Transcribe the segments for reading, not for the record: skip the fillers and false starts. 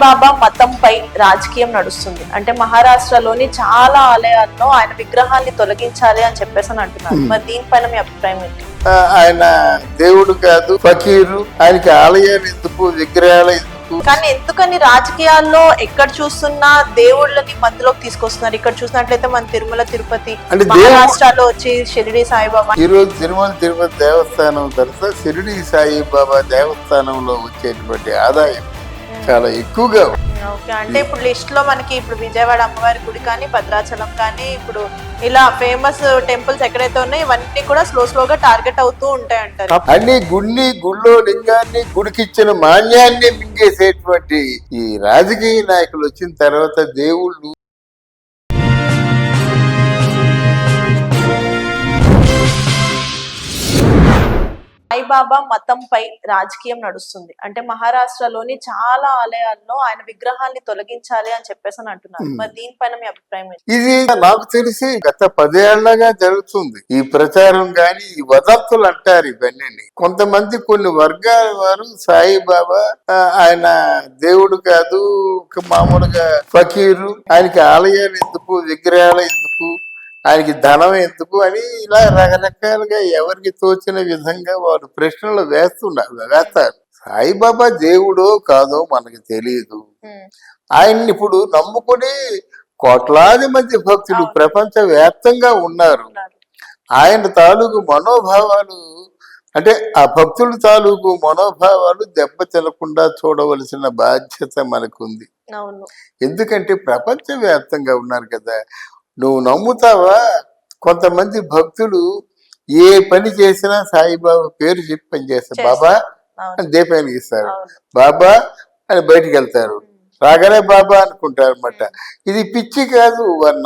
సాయిబాబా మతంపై రాజకీయం నడుస్తుంది. అంటే మహారాష్ట్రలోని చాలా ఆలయాల్లో ఆయన విగ్రహాన్ని తొలగించాలి అని చెప్పేసి అంటున్నారు. మరి దీనిపైన మీ అభిప్రాయం ఏంటి? ఆయన దేవుడు కాదు, ఫకీరు. ఆయనకి ఆలయాలు ఎందుకు, విగ్రహాలు ఎందుకు? కానీ ఎందుకని రాజకీయాల్లో ఎక్కడ చూస్తున్నా దేవుళ్ళని మధ్యలోకి తీసుకొస్తున్నారు? ఇక్కడ చూసినట్లయితే మన తిరుమల తిరుపతి, అంటే మహారాష్ట్రలో వచ్చి షిరిడి సాయిబాబా. ఈ రోజు తిరుమల తిరుపతి దేవస్థానం తర్వాత షిరిడి సాయిబాబా దేవస్థానంలో వచ్చేటువంటి ఆదాయం చాలా ఎక్కువగా ఉంది. ఓకే, అంటే ఇప్పుడు లిస్ట్ లో మనకి ఇప్పుడు విజయవాడ అమ్మవారి గుడి కానీ, భద్రాచలం కానీ, ఇప్పుడు ఇలా ఫేమస్ టెంపుల్స్ ఎక్కడైతే ఉన్నాయో ఇవన్నీ కూడా స్లోగా టార్గెట్ అవుతూ ఉంటాయి అంటారు. అన్ని గుళ్ళో లింగాన్ని, గుడికిచ్చిన మాన్యాన్ని మింగేసేటువంటి ఈ రాజకీయ నాయకులు వచ్చిన తర్వాత దేవుళ్ళు సాయిబాబా మతంపై రాజకీయం నడుస్తుంది. అంటే మహారాష్ట్రలోని చాలా ఆలయాల్లో ఆయన విగ్రహాన్ని తొలగించాలి అని చెప్పేసి అంటున్నారు. మరి దీనిపైన మీ అభిప్రాయం ఏంటి? ఇది నాకు తెలిసి గత 10 ఏళ్లగా జరుగుతుంది ఈ ప్రచారం. కానీ ఈ వదంతులు అంటారు ఇవన్నీ. కొంతమంది కొన్ని వర్గాల వారు సాయిబాబా ఆయన దేవుడు కాదు, మామూలుగా ఫకీరు, ఆయనకి ఆలయాలు ఎందుకు, విగ్రహాలు ఎందుకు, ఆయనకి ధనం ఎందుకు అని ఇలా రకరకాలుగా ఎవరికి తోచిన విధంగా వారు ప్రశ్నలు వేస్తారు. సాయిబాబా దేవుడో కాదో మనకి తెలియదు. ఆయన్ని ఇప్పుడు నమ్ముకుని కోట్లాది మంది భక్తులు ప్రపంచ వ్యాప్తంగా ఉన్నారు. ఆయన తాలూకు మనోభావాలు, అంటే ఆ భక్తుల తాలూకు మనోభావాలు దెబ్బతినకుండా చూడవలసిన బాధ్యత మనకుంది. ఎందుకంటే ప్రపంచ వ్యాప్తంగా ఉన్నారు కదా. నువ్వు నమ్ముతావా? కొంతమంది భక్తులు ఏ పని చేసినా సాయిబాబా పేరు చెప్పి పని చేస్తారు. బాబా అని దీపానికి ఇస్తారు, బాబా అని బయటికి వెళ్తారు, రాగానే బాబా అనుకుంటారు అన్నమాట. ఇది పిచ్చి కాదు, వారి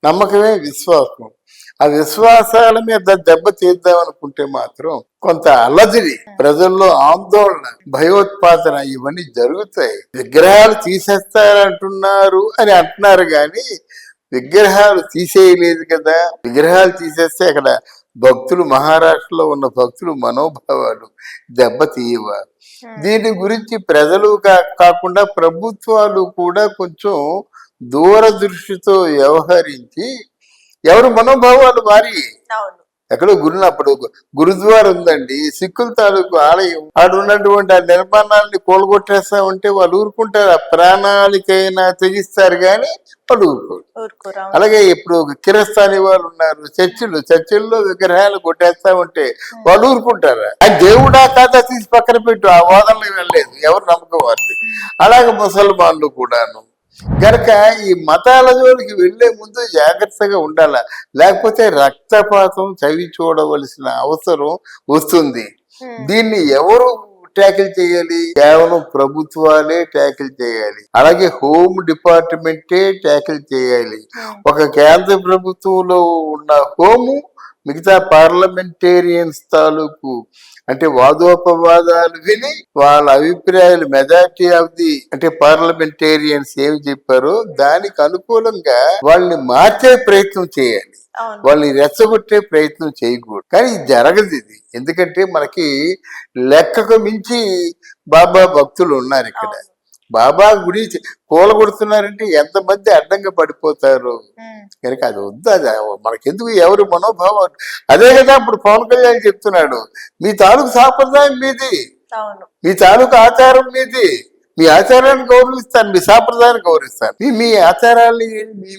నమ్మకమే విశ్వాసం. ఆ విశ్వాసాల మీద దెబ్బ తీద్దాం అనుకుంటే మాత్రం కొంత అలజడి, ప్రజల్లో ఆందోళన, భయోత్పాదన ఇవన్నీ జరుగుతాయి. విగ్రహాలు తీసేస్తారంటున్నారు అని అంటున్నారు కానీ విగ్రహాలు తీసేయలేదు కదా. విగ్రహాలు తీసేస్తే అక్కడ భక్తులు, మహారాష్ట్రలో ఉన్న భక్తులు మనోభావాలు దెబ్బతీయవా? దీని గురించి ప్రజలు కాకుండా ప్రభుత్వాలు కూడా కొంచెం దూరదృష్టితో వ్యవహరించి ఎవరు మనోభావాలు వారి ఎక్కడో అప్పుడు గురుద్వారా ఉందండి, సిక్కుల తాలూకు ఆలయం. ఆడు ఉన్నటువంటి ఆ నిర్మాణాలని కూలగొట్టేస్తా ఉంటే వాళ్ళు ఊరుకుంటారు. ఆ ప్రాణాలకైనా తెగిస్తారు కానీ వాళ్ళు ఊరుకోరు. అలాగే ఇప్పుడు కిరస్థానీ వాళ్ళు ఉన్నారు, చర్చిల్లో విగ్రహాలు కొట్టేస్తా ఉంటే వాళ్ళు ఊరుకుంటారా? ఆ దేవుడా కాదా తీసి పక్కన పెట్టు, ఆ వాదనలు వెళ్ళలేదు, ఎవరు నమ్మకం వారిది. అలాగే ముసల్మాన్లు కూడాను. గనక ఈ మతాల జోలికి వెళ్లే ముందు జాగ్రత్తగా ఉండాల, లేకపోతే రక్తపాతం చవి చూడవలసిన అవసరం వస్తుంది. దీన్ని ఎవరు ట్యాకిల్ చేయాలి? కేవలం ప్రభుత్వాలే ట్యాకిల్ చేయాలి. అలాగే హోమ్ డిపార్ట్మెంటే ట్యాకిల్ చేయాలి. ఒక కేంద్ర ప్రభుత్వంలో ఉన్న హోము మిగతా పార్లమెంటేరియన్స్ తాలూకు అంటే వాదోపవాదాలు విని వాళ్ళ అభిప్రాయాలు మెజారిటీ ఆఫ్ ది అంటే పార్లమెంటేరియన్స్ ఏమి చెప్పారో దానికి అనుకూలంగా వాళ్ళని మార్చే ప్రయత్నం చేయాలి, వాళ్ళని రెచ్చగొట్టే ప్రయత్నం చేయకూడదు. కానీ ఇది జరగదు. ఇది ఎందుకంటే మనకి లెక్కకు మించి బాబా భక్తులు ఉన్నారు ఇక్కడ. బాబా గుడి కూలగొడుతున్నారంటే ఎంతమంది అడ్డంగా పడిపోతారు. కనుక అది వద్దు, అది మనకెందుకు, ఎవరు మనోభావం. అదే కదా ఇప్పుడు పవన్ కళ్యాణ్ చెప్తున్నాడు, మీ తాలూకు సాంప్రదాయం మీది, మీ తాలూకు ఆచారం మీది, మీ ఆచారాన్ని గౌరవిస్తాను, మీ సాంప్రదాయాన్ని గౌరవిస్తాను, మీ ఆచారాల్ని,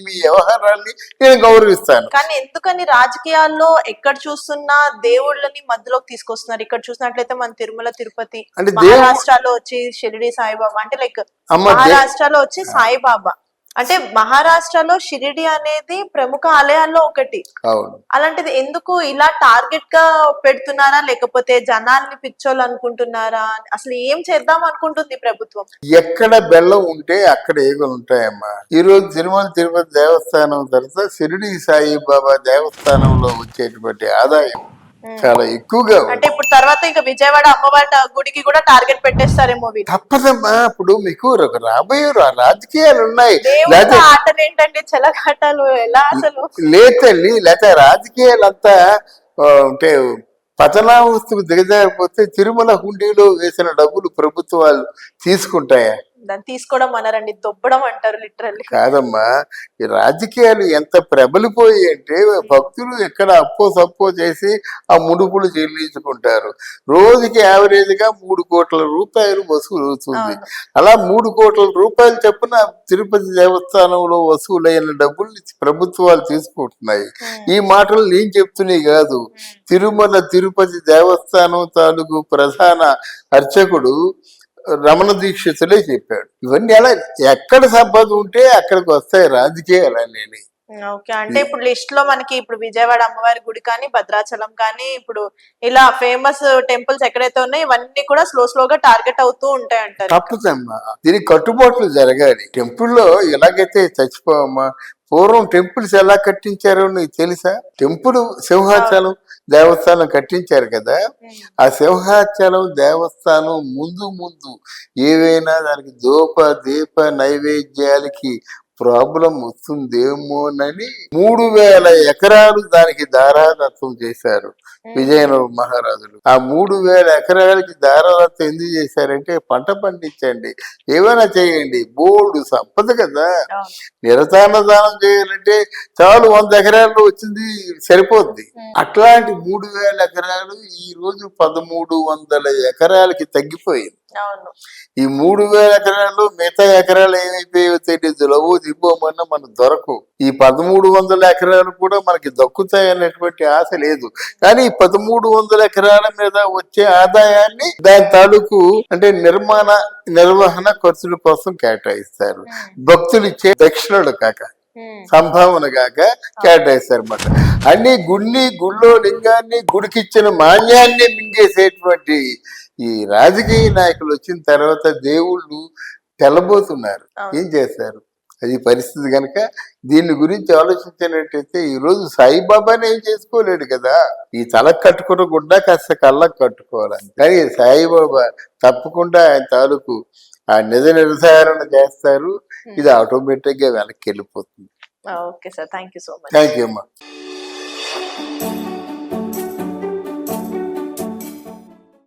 మీ వ్యవహారాల్ని నేను గౌరవిస్తాను. కానీ ఎందుకని రాజకీయాల్లో ఎక్కడ చూస్తున్నా దేవుళ్ళని మధ్యలోకి తీసుకొస్తున్నారు? ఇక్కడ చూసినట్లయితే మన తిరుమల తిరుపతి, మహారాష్ట్రలో వచ్చి షిరిడి సాయిబాబా, అంటే లైక్ మహారాష్ట్రలో వచ్చి సాయిబాబా, అంటే మహారాష్ట్రలో షిరిడి అనేది ప్రముఖ ఆలయాల్లో ఒకటి. అలాంటిది ఎందుకు ఇలా టార్గెట్ గా పెడుతున్నారా, లేకపోతే జనాల్ని పిచ్చోళ్ళు అనుకుంటున్నారా? అసలు ఏం చేద్దాం అనుకుంటుంది ప్రభుత్వం? ఎక్కడ బెల్లం ఉంటే అక్కడ ఏగలు ఉంటాయమ్మా. ఈ రోజు తిరుమల తిరుపతి దేవస్థానం తర్వాత షిరిడి సాయిబాబా దేవస్థానంలో వచ్చేటువంటి ఆదాయం చాలా ఎక్కువగా. అంటే ఇప్పుడు తర్వాత ఇంకా విజయవాడ అమ్మవారి గుడికి కూడా టార్గెట్ పెట్టేస్తారేమో. తప్పదమ్మా, ఇప్పుడు మీకు రాబోయే రాజకీయాలు ఉన్నాయి. ఆటలు ఏంటంటే చెలగాటలు ఎలా అసలు లేదండి. లేకపోతే రాజకీయాలంతా అంటే పతనావస్థకు దిగజారిపోతే తిరుమల హుండీలో వేసిన డబ్బులు ప్రభుత్వాలు తీసుకుంటాయా? దాన్ని తీసుకోవడం అనరండి, దొబ్బడం అంటారు లిటరల్లీ. కాదమ్మా, ఈ రాజకీయాలు ఎంత ప్రబలిపోయి అంటే భక్తులు ఎక్కడ అప్పో సప్పో చేసి ఆ ముడుపులు చెల్లించుకుంటారు. రోజుకి యావరేజ్ గా 3 కోట్ల రూపాయలు వసూలు అవుతుంది. అలా 3 కోట్ల రూపాయలు చొప్పున తిరుపతి దేవస్థానంలో వసూలైన డబ్బుల్ని ప్రభుత్వాలు తీసుకుంటున్నాయి. ఈ మాటలు నేను చెప్తున్నాయి కాదు, తిరుమల తిరుపతి దేవస్థానం తాలూకు ప్రధాన అర్చకుడు రమణ దీక్షితులే చెప్పాడు. ఇవన్నీ ఎలా, ఎక్కడ సంపద ఉంటే అక్కడికి వస్తాయి రాజకీయాలన్నీ. ఓకే, అంటే ఇప్పుడు లిస్ట్ లో మనకి ఇప్పుడు విజయవాడ అమ్మవారి గుడి కానీ, భద్రాచలం కానీ, ఇప్పుడు ఇలా ఫేమస్ టెంపుల్స్ ఎక్కడైతే ఉన్నాయో ఇవన్నీ కూడా స్లోగా టార్గెట్ అవుతూ ఉంటాయి అంటారు. తప్పదమ్మా, దీనికి కట్టుబాట్లు జరగాలి. టెంపుల్లో ఎలాగైతే చచ్చిపోవమ్మా, పూర్వం టెంపుల్స్ ఎలా కట్టించారో నీకు తెలుసా? టెంపుల్ సింహాచలం దేవస్థానం కట్టించారు కదా, ఆ సింహాచలం దేవస్థానం ముందు ఏవైనా దానికి దీప నైవేద్యాలకి ప్రాబ్లం వస్తుందేమోనని 3000 ఎకరాలు దానికి దారాదత్తం చేశారు విజయనగర మహారాజులు. ఆ 3000 ఎకరాలకి దారాదత్తం ఎందుకు చేశారంటే పంట పండించండి, ఏమైనా చేయండి, బోల్డ్ సంపద కదా. నిరతాన్నదానం చేయాలంటే చాలు 100 ఎకరాల్లో వచ్చింది సరిపోద్ది. అట్లాంటి 3000 ఎకరాలు ఈ రోజు 1300 ఎకరాలకి తగ్గిపోయింది. ఈ 3000 ఎకరాలు మిగతా ఎకరాలు ఏమైపోయాయో తెలియదు, లవో దిబ్బోమన్నా మనకు దొరకవు. ఈ 1300 ఎకరాలు కూడా మనకి దక్కుతాయనేటువంటి ఆశ లేదు. కానీ 1300 ఎకరాల మీద వచ్చే ఆదాయాన్ని దాని తాలూకు అంటే నిర్వహణ ఖర్చుల కోసం కేటాయిస్తారు. భక్తులు ఇచ్చే దక్షిణలు కాక సంభావన కాక కేటాయిస్తారు అన్నమాట. అన్ని గుళ్ళో లింగాన్ని గుడికిచ్చిన మాన్యాన్ని మింగేసేటువంటి ఈ రాజకీయ నాయకులు వచ్చిన తర్వాత దేవుళ్ళు తెల్లబోతున్నారు. ఏం చేస్తారు? అది పరిస్థితి కనుక దీని గురించి ఆలోచించినట్టయితే ఈ రోజు సాయిబాబాని ఏం చేసుకోలేడు కదా. ఈ తలకు కట్టుకున్న గుడ్డ కాస్త కళ్ళకు కట్టుకోవాలి. కానీ సాయిబాబా తప్పకుండా ఆయన తాలూకు ఆ నిజ నిర్ధారణ చేస్తారు. ఇది ఆటోమేటిక్ గా వెనక్కి వెళ్ళిపోతుంది. Okay sir, thank you so much. Thank you అమ్మా.